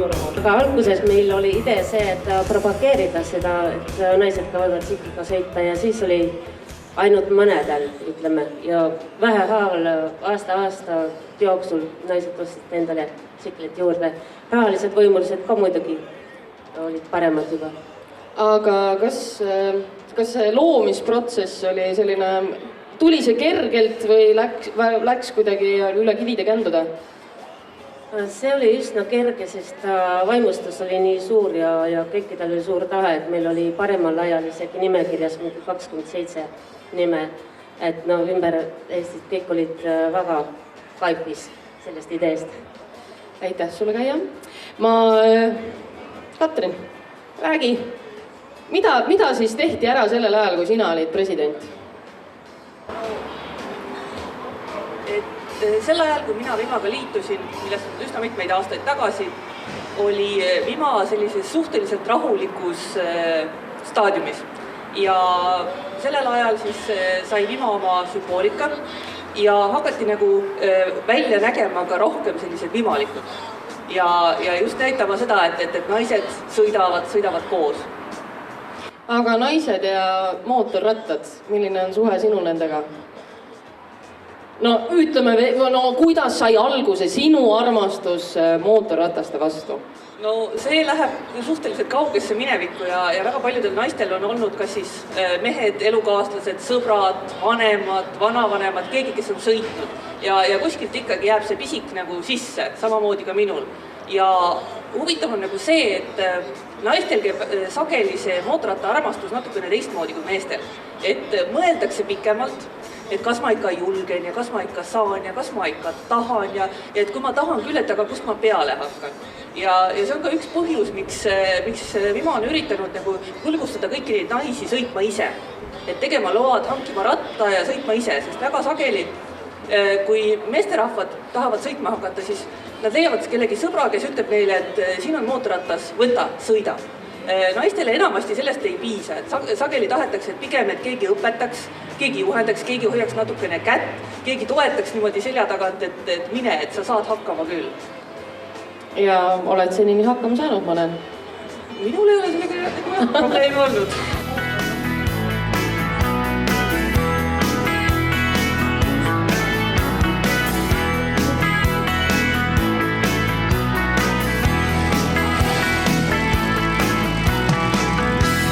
aga alguses meil oli idee see, et propageerida seda, et naised ka võivad tsikliga sõita ja siis oli ainult mõnedel, ütleme, ja vähehaaval aasta jooksul naised ostsid endale tsiklit juurde. Rahalised võimulised ka muidugi olid paremad juba. Aga kas see loomisprotsess oli selline, tuli see kergelt või läks kuidagi üle kivide känduda? See oli üsna kerge, sest vaimustus oli nii suur ja kõikidel oli suur tahe, et meil oli paremal ajal isegi nimekirjas 27 nime, et ümber Eestit kõik olid väga kaipis sellest ideest. Aitäh sulle, Kaia. Katrin, räägi, mida siis tehti ära sellel ajal, kui sina olid president? Sel ajal, kui mina Vimaga liitusin, millest on üsna mitmeid aastaid tagasi, oli Vima sellises suhteliselt rahulikus staadiumis. Ja sellel ajal siis sai Vima oma sümboolika ja hakati nagu välja nägema ka rohkem sellised vimalikud. Ja just näitama seda, et naised sõidavad koos. Aga naised ja mootorrattad, milline on suhe sinu nendega? No ütleme, kuidas sai alguse sinu armastus mootorrataste vastu? No see läheb suhteliselt kaugesse minevikku ja väga paljudel naistel on olnud kas siis mehed, elukaaslased, sõbrad, vanemad, vanavanemad, keegi, kes on sõitnud. Ja kuskilt ikkagi jääb see pisik nagu sisse, samamoodi ka minul. Ja huvitav on nagu see, et naistel käib sageli see mootorratta armastus natukene teistmoodi kui meestel. Et mõeldakse pikemalt, et kas ma ikka julgen ja kas ma ikka saan ja kas ma ikka tahan ja et kui ma tahan küll, et aga kust ma peale hakkan. Ja see on ka üks põhjus, miks Vima on üritanud nagu julgustada kõiki neid naisi sõitma ise. Et tegema load, hankima ratta ja sõitma ise, sest väga sageli, kui meesterahvad tahavad sõitma hakata, siis nad leiavad kellegi sõbra, kes ütleb neile, et siin on mootorratas, võta, sõida. Naistele enamasti sellest ei piisa, et sageli tahetakse, et pigem, et keegi õpetaks, keegi juhendaks, keegi hoiaks natukene kätt, keegi toetaks niimoodi selja tagant, et mine, et sa saad hakkama küll. Ja oled senini hakkama saanud, ma näen? Minul ei ole sellega probleemi olnud.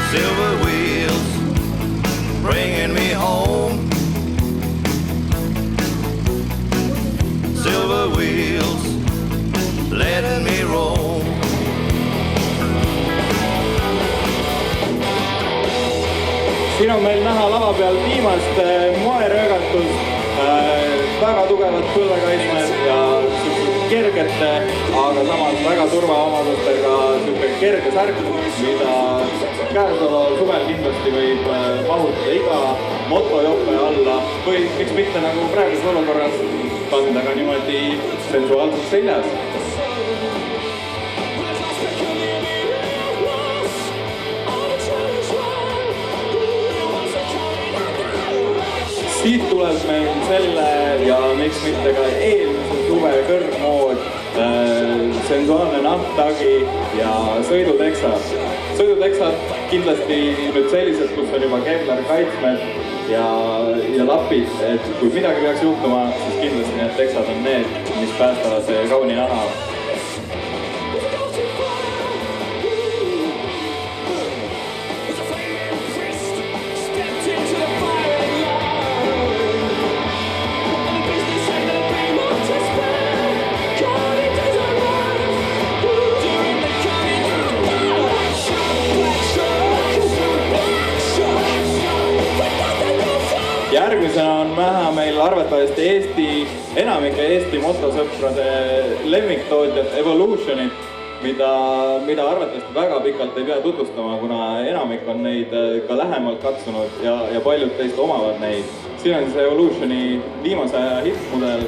Silver wheels bringing me home. Silver wheels letting me roam. Siin on meil näha lava peal viimast moeröögatust, väga tugevad põlvekaitsmed ja kergete, aga samas väga turvaomadustega kerge särk, mida käesoleval suvel kindlasti võib mahutada iga motojope alla või miks mitte nagu praeguses olukorras kanda ka niimoodi sensuaalselt seljas. Siit tuleb meil selle ja miks mitte ka eelmise suve kõrgmood, sensuaalne nahktagi ja sõiduteksad. Sõiduteksad kindlasti nüüd sellised, kus on juba Kevlar kaitsmed ja lapid, et kui midagi peaks juhtuma, siis kindlasti need teksad on need, mis päästavad kauni naha. Järgmisena on näha meil arvatavasti enamike Eesti motosõprade lemmiktootjat Evolutionit, mida arvatavasti väga pikalt ei pea tutvustama, kuna enamik on neid ka lähemalt katsunud ja paljud teist omavad neid. Siin on see Evolutioni viimase aja hittmudel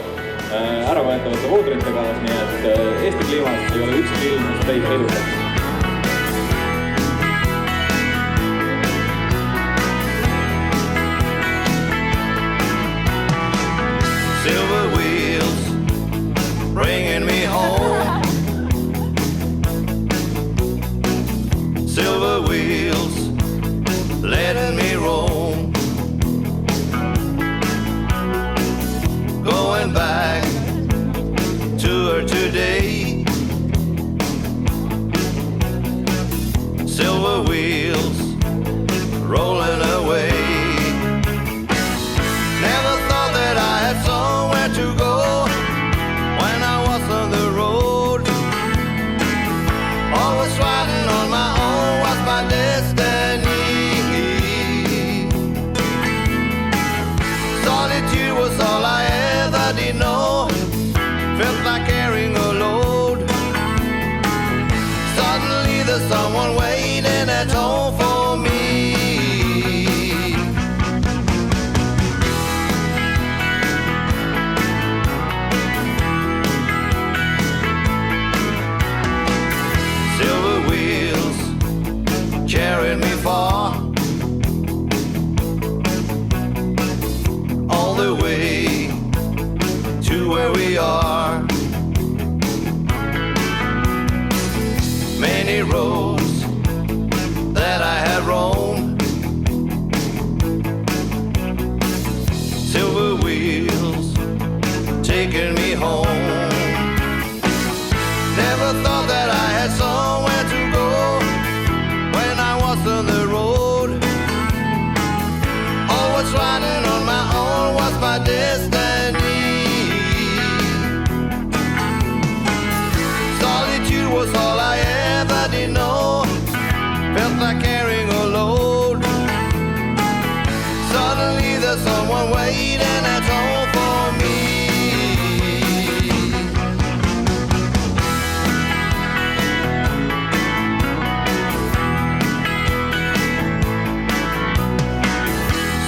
äravõetavate voodritega, nii et Eesti kliimas ei ole üks kliim, mis teid edutaks. Silver wheels bringing me home. there's someone waiting at home for me. Silver wheels carried me far, all the way to where we are. Many roads that I had roamed, silver wheels taking me home. Never thought that I had somewhere to go when I was on the road. Always riding on my own was my destiny. Solitude was all I ever did know. Felt like carrying a load. Suddenly there's someone waiting at home for me.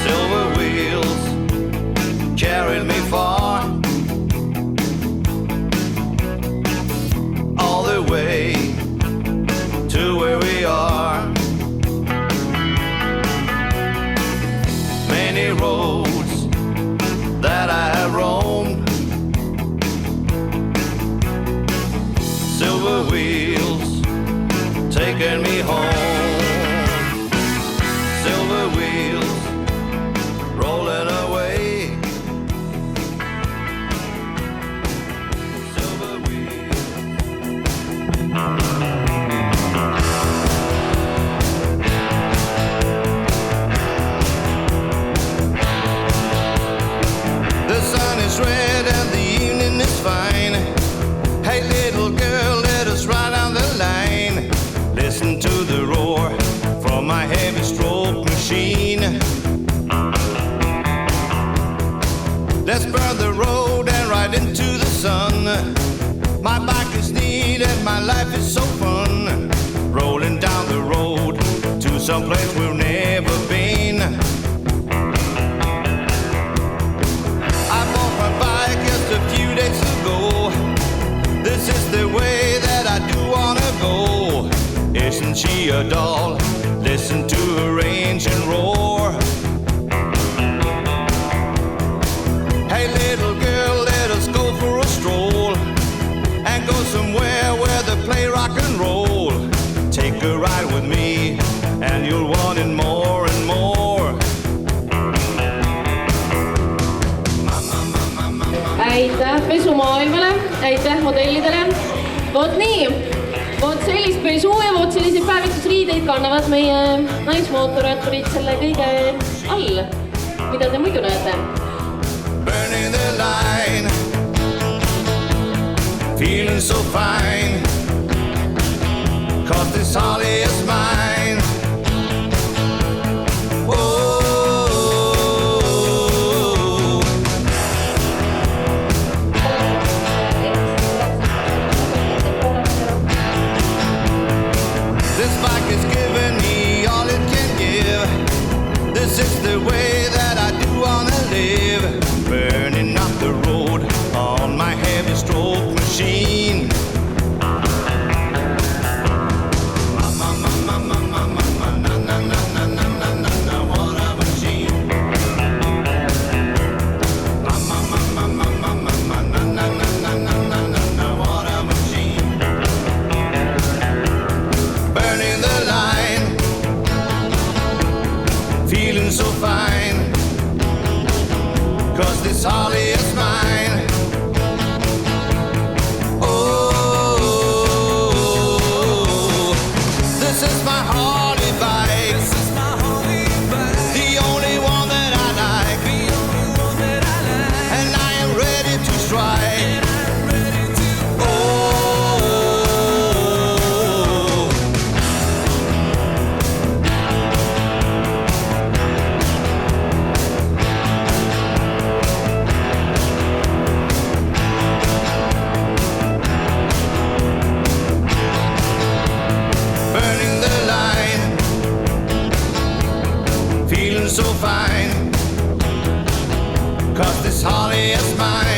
Silver wheels carried me far, all the way to where we are. Many roads that I have roamed, silver wheels taking me home. Silver wheels rolling away. Silver wheels. The sun is red and the evening is fine. Hey little girl, let us ride down the line. Listen to the roar from my heavy stroke machine. Let's burn the road and ride into the sun. My bike is neat and my life is so fun. Rolling down the road to some place we've never been. I bought my bike just a few days ago. This is the way that I do wanna go. Isn't she a doll? Listen to her range and roar. Hey little girl, let us go for a stroll and go somewhere where they play rock and roll. Take a ride with me and you'll want it more and more. Aitäh pesumaailmale, aitäh hotellidele. Vot nii, vot sellist pesu ja vot selliseid päevitusriideid kannavad meie naismootorratturid selle kõige all, mida te muidu näete. Burning the line, feeling so fine, 'cause this Harley is mine. Whoa. This bike is giving me all it can give. This is the way that I do wanna live. Burning up the road on my heavy stroke machine. fine. 'Cause this Harley is mine.